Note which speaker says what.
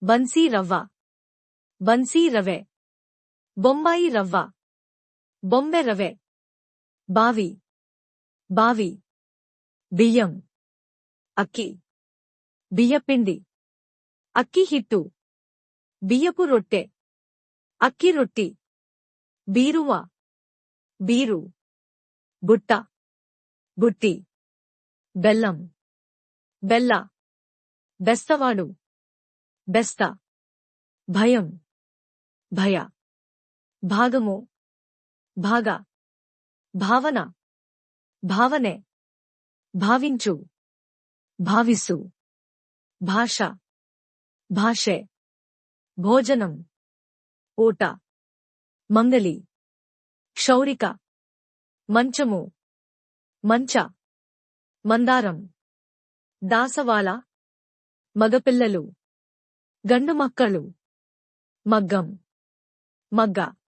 Speaker 1: బన్సీ రవ్వ, బన్సీ రవె. బొంబాయి రవ్వ, బొంబె రవె. బావి, బావి. బియ్యం, అక్కి, బియ్యపిండి. అక్కి హిట్టు, బియ్యపు రొట్టె, అక్కి రొట్టి. బీరువ, బీరు. బుట్ట, బుట్టి. బెల్లం, బెల్ల. బెస్తవాడు, బెస్త. భయం, భయ. భాగము, భాగ. భావన, భావనే. భావించు, భావిసు. భాష, భాషే. భోజనం, ఊట. మంగలి, క్షౌరిక. మంచము, మంచ. మందారం, దాసవాళ. మగపిల్లలు, గండుమక్కలు. మగ్గం, మగ్గ.